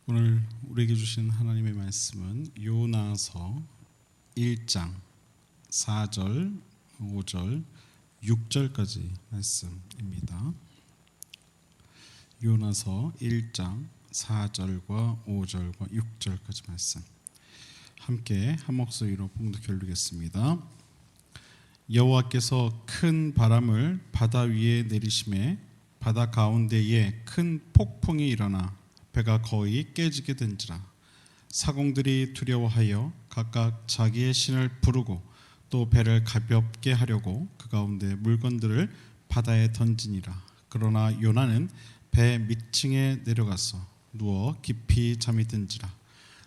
오늘 우리에게 주신 하나님의 말씀은 요나서 1장 4절, 5절, 6절까지 말씀입니다. 요나서 1장 4절과 5절과 6절까지 말씀 함께 한 목소리로 봉독해 올리겠습니다. 여호와께서 큰 바람을 바다 위에 내리심에 바다 가운데에 큰 폭풍이 일어나 배가 거의 깨지게 된지라. 사공들이 두려워하여 각각 자기의 신을 부르고 또 배를 가볍게 하려고 그 가운데 물건들을 바다에 던지니라. 그러나 요나는 배 밑층에 내려가서 누워 깊이 잠이 든지라.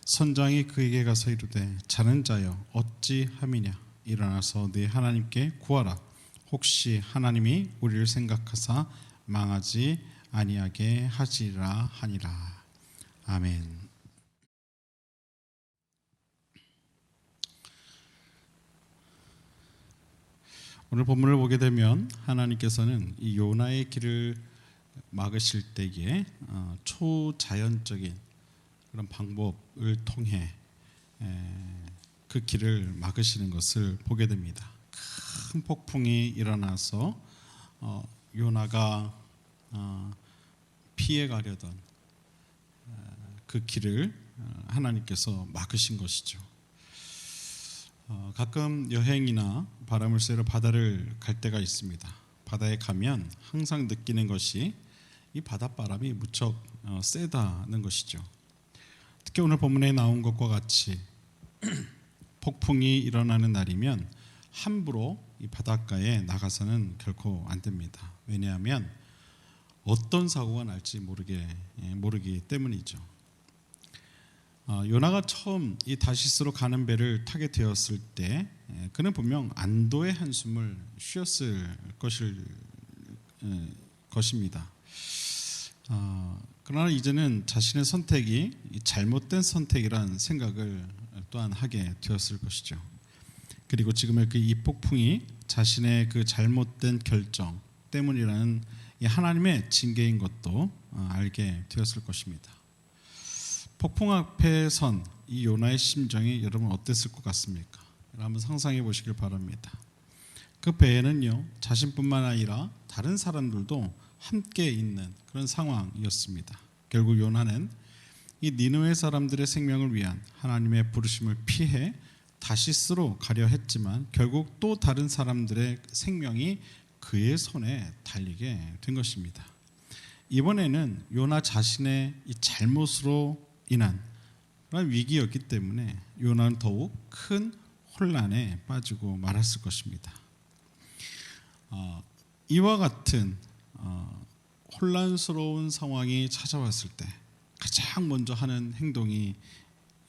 선장이 그에게 가서 이르되 자는 자여 어찌함이냐. 일어나서 네 하나님께 구하라. 혹시 하나님이 우리를 생각하사 망하지 아니하게 하시리라 하니라. 아멘. 오늘 본문을 보게 되면 하나님께서는 이 요나의 길을 막으실 때에 초자연적인 그런 방법을 통해 그 길을 막으시는 것을 보게 됩니다. 큰 폭풍이 일어나서 요나가 피해가려던 그 길을 하나님께서 막으신 것이죠. 가끔 여행이나 바람을 쐬러 바다를 갈 때가 있습니다. 바다에 가면 항상 느끼는 것이 이 바닷바람이 무척 세다는 것이죠. 특히 오늘 본문에 나온 것과 같이 폭풍이 일어나는 날이면 함부로 이 바닷가에 나가서는 결코 안 됩니다. 왜냐하면 어떤 사고가 날지 모르기 때문이죠. 요나가 처음 이 다시스로 가는 배를 타게 되었을 때 그는 분명 안도의 한숨을 쉬었을 것입니다. 그러나 이제는 자신의 선택이 잘못된 선택이라는 생각을 또한 하게 되었을 것이죠. 그리고 지금의 그 이 폭풍이 자신의 그 잘못된 결정 때문이라는 이 하나님의 징계인 것도 알게 되었을 것입니다. 폭풍 앞에 선 이 요나의 심정이 여러분 어땠을 것 같습니까? 한번 상상해 보시길 바랍니다. 그 배에는요 자신뿐만 아니라 다른 사람들도 함께 있는 그런 상황이었습니다. 결국 요나는 이 니느웨 사람들의 생명을 위한 하나님의 부르심을 피해 다시스로 가려 했지만 결국 또 다른 사람들의 생명이 그의 손에 달리게 된 것입니다. 이번에는 요나 자신의 이 잘못으로 인한 그런 위기였기 때문에 요나는 더욱 큰 혼란에 빠지고 말았을 것입니다. 이와 같은 혼란스러운 상황이 찾아왔을 때 가장 먼저 하는 행동이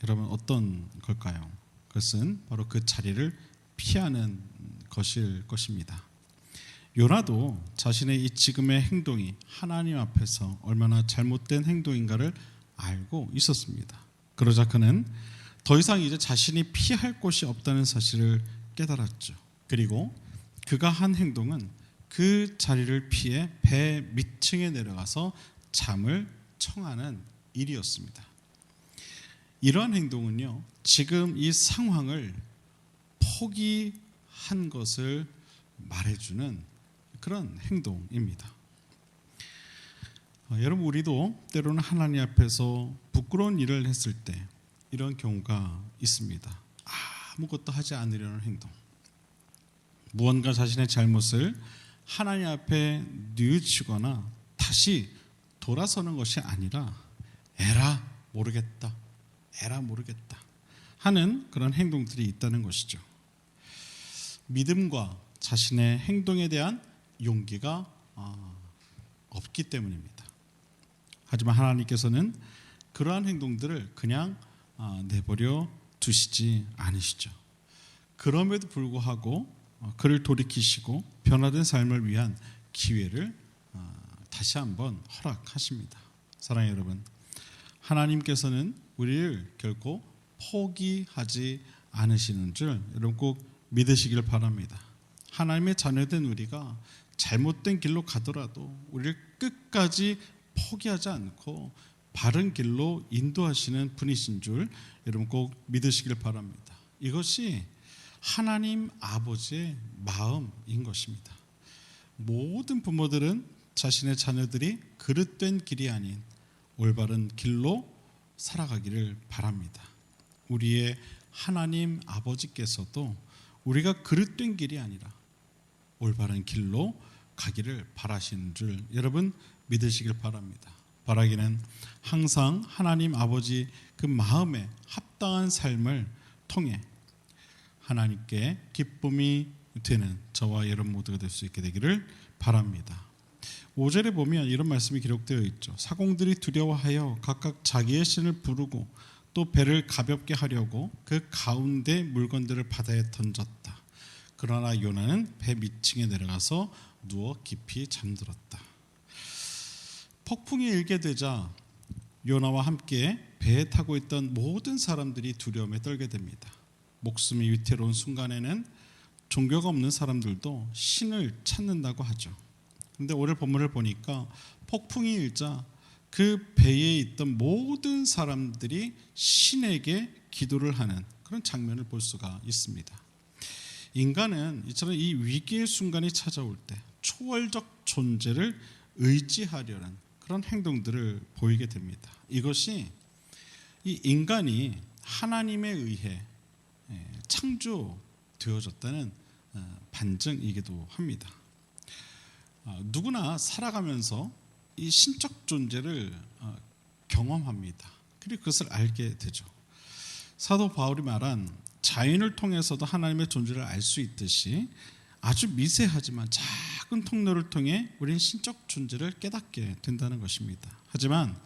여러분 어떤 걸까요? 그것은 바로 그 자리를 피하는 것일 것입니다. 요나도 자신의 이 지금의 행동이 하나님 앞에서 얼마나 잘못된 행동인가를 알고 있었습니다. 그러자 그는 더 이상 이제 자신이 피할 곳이 없다는 사실을 깨달았죠. 그리고 그가 한 행동은 그 자리를 피해 배 밑층에 내려가서 잠을 청하는 일이었습니다. 이러한 행동은요, 지금 이 상황을 포기한 것을 말해주는 그런 행동입니다. 여러분, 우리도 때로는 하나님 앞에서 부끄러운 일을 했을 때 이런 경우가 있습니다. 아무것도 하지 않으려는 행동. 무언가 자신의 잘못을 하나님 앞에 뉘우치거나 다시 돌아서는 것이 아니라 에라 모르겠다 하는 그런 행동들이 있다는 것이죠. 믿음과 자신의 행동에 대한 용기가 없기 때문입니다. 하지만 하나님께서는 그러한 행동들을 그냥 내버려 두시지 않으시죠. 그럼에도 불구하고 그를 돌이키시고 변화된 삶을 위한 기회를 다시 한번 허락하십니다. 사랑하는 여러분, 하나님께서는 우리를 결코 포기하지 않으시는 줄 여러분 꼭 믿으시길 바랍니다. 하나님의 자녀된 우리가 잘못된 길로 가더라도 우리를 끝까지 포기하지 않고 바른 길로 인도하시는 분이신 줄 여러분 꼭 믿으시길 바랍니다. 이것이 하나님 아버지의 마음인 것입니다. 모든 부모들은 자신의 자녀들이 그릇된 길이 아닌 올바른 길로 살아가기를 바랍니다. 우리의 하나님 아버지께서도 우리가 그릇된 길이 아니라 올바른 길로 가기를 바라시는 줄 여러분 믿으시길 바랍니다. 바라기는 항상 하나님 아버지 그 마음에 합당한 삶을 통해 하나님께 기쁨이 되는 저와 여러분 모두가 될 수 있게 되기를 바랍니다. 5절에 보면 이런 말씀이 기록되어 있죠. 사공들이 두려워하여 각각 자기의 신을 부르고 또 배를 가볍게 하려고 그 가운데 물건들을 바다에 던졌다. 그러나 요나는 배 밑층에 내려가서 누워 깊이 잠들었다. 폭풍이 일게 되자 요나와 함께 배에 타고 있던 모든 사람들이 두려움에 떨게 됩니다. 목숨이 위태로운 순간에는 종교가 없는 사람들도 신을 찾는다고 하죠. 그런데 오늘 본문을 보니까 폭풍이 일자 그 배에 있던 모든 사람들이 신에게 기도를 하는 그런 장면을 볼 수가 있습니다. 인간은 이처럼 이 위기의 순간이 찾아올 때 초월적 존재를 의지하려는 그런 행동들을 보이게 됩니다. 이것이 이 인간이 하나님에 의해 창조되어졌다는 반증이기도 합니다. 누구나 살아가면서 이 신적 존재를 경험합니다. 그리고 그것을 알게 되죠. 사도 바울이 말한 자연을 통해서도 하나님의 존재를 알 수 있듯이 아주 미세하지만 작은 통로를 통해 우리는 신적 존재를 깨닫게 된다는 것입니다. 하지만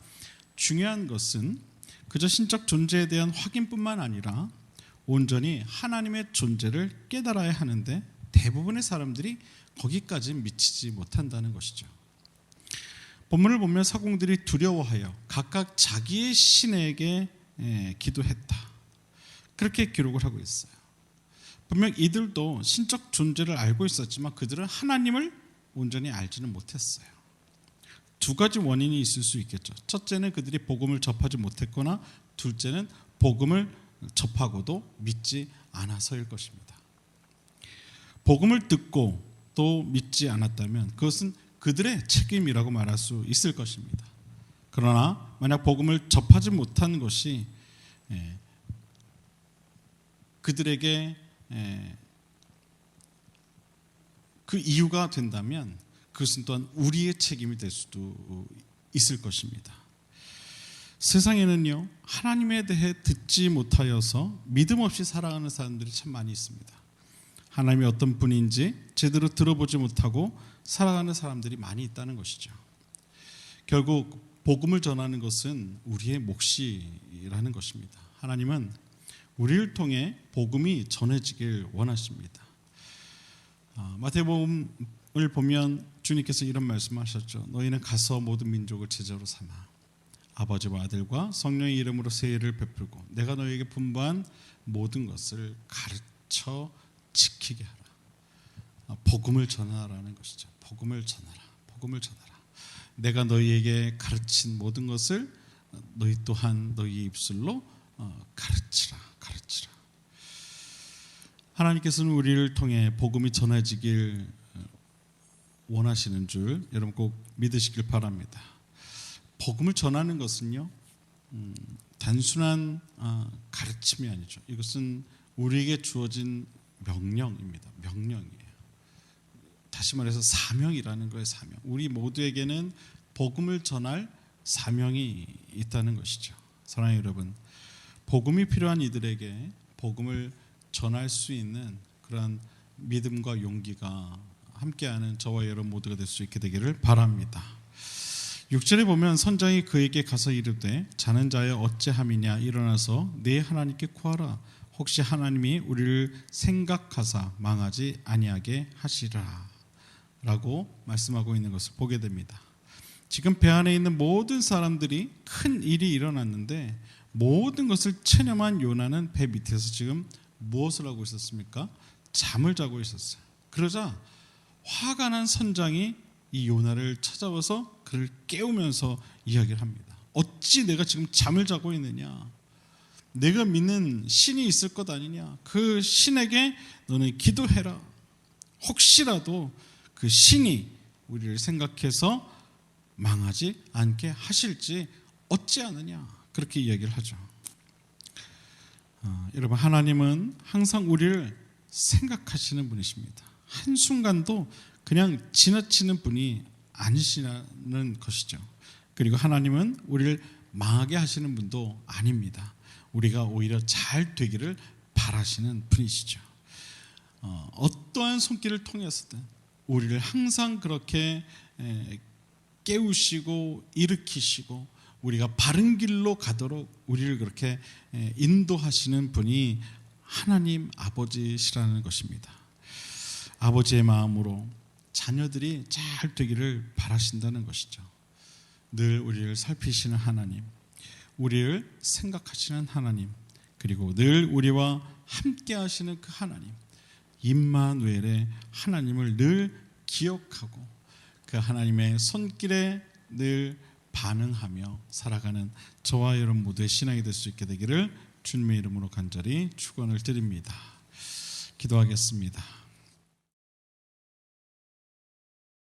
중요한 것은 그저 신적 존재에 대한 확인뿐만 아니라 온전히 하나님의 존재를 깨달아야 하는데 대부분의 사람들이 거기까지 미치지 못한다는 것이죠. 본문을 보면 사공들이 두려워하여 각각 자기의 신에게 기도했다. 그렇게 기록을 하고 있어요. 분명 이들도 신적 존재를 알고 있었지만 그들은 하나님을 온전히 알지는 못했어요. 두 가지 원인이 있을 수 있겠죠. 첫째는 그들이 복음을 접하지 못했거나 둘째는 복음을 접하고도 믿지 않아서일 것입니다. 복음을 듣고 또 믿지 않았다면 그것은 그들의 책임이라고 말할 수 있을 것입니다. 그러나 만약 복음을 접하지 못한 것이 그들에게 그 이유가 된다면 그것은 또한 우리의 책임이 될 수도 있을 것입니다. 세상에는요, 하나님에 대해 듣지 못하여서 믿음 없이 살아가는 사람들이 참 많이 있습니다. 하나님이 어떤 분인지 제대로 들어보지 못하고 살아가는 사람들이 많이 있다는 것이죠. 결국 복음을 전하는 것은 우리의 몫이라는 것입니다. 하나님은 우리를 통해 복음이 전해지길 원하십니다. 마태복음을 보면 주님께서 이런 말씀하셨죠. 너희는 가서 모든 민족을 제자로 삼아 아버지와 아들과 성령의 이름으로 세례를 베풀고 내가 너희에게 분부한 모든 것을 가르쳐 지키게 하라. 복음을 전하라는 것이죠. 복음을 전하라. 복음을 전하라. 내가 너희에게 가르친 모든 것을 너희 또한 너희 입술로 가르치라. 가르치라. 하나님께서는 우리를 통해 복음이 전해지길 원하시는 줄 여러분 꼭 믿으시길 바랍니다. 복음을 전하는 것은요, 단순한 가르침이 아니죠. 이것은 우리에게 주어진 명령입니다. 명령이에요. 다시 말해서 사명이라는 거예요. 사명. 우리 모두에게는 복음을 전할 사명이 있다는 것이죠. 사랑하는 여러분, 복음이 필요한 이들에게 복음을 전할 수 있는 그런 믿음과 용기가 함께하는 저와 여러분 모두가 될 수 있게 되기를 바랍니다. 6절에 보면 선장이 그에게 가서 이르되 자는 자여 어찌함이냐 일어나서 네 하나님께 구하라. 혹시 하나님이 우리를 생각하사 망하지 아니하게 하시라 라고 말씀하고 있는 것을 보게 됩니다. 지금 배 안에 있는 모든 사람들이 큰 일이 일어났는데 모든 것을 체념한 요나는 배 밑에서 지금 무엇을 하고 있었습니까? 잠을 자고 있었어요. 그러자 화가 난 선장이 이 요나를 찾아와서 그를 깨우면서 이야기를 합니다. 어찌 내가 지금 잠을 자고 있느냐? 내가 믿는 신이 있을 것 아니냐? 그 신에게 너는 기도해라. 혹시라도 그 신이 우리를 생각해서 망하지 않게 하실지 어찌 아느냐? 그렇게 이야기를 하죠. 여러분, 하나님은 항상 우리를 생각하시는 분이십니다. 한순간도 그냥 지나치는 분이 아니시라는 것이죠. 그리고 하나님은 우리를 망하게 하시는 분도 아닙니다. 우리가 오히려 잘 되기를 바라시는 분이시죠. 어떠한 손길을 통해서든 우리를 항상 그렇게 깨우시고 일으키시고 우리가 바른 길로 가도록 우리를 그렇게 인도하시는 분이 하나님 아버지시라는 것입니다. 아버지의 마음으로 자녀들이 잘 되기를 바라신다는 것이죠. 늘 우리를 살피시는 하나님, 우리를 생각하시는 하나님, 그리고 늘 우리와 함께 하시는 그 하나님, 임마누엘의 하나님을 늘 기억하고 그 하나님의 손길에 늘 반응하며 살아가는 저와 여러분 모두의 신앙이 될 수 있게 되기를 주님의 이름으로 간절히 축원을 드립니다. 기도하겠습니다.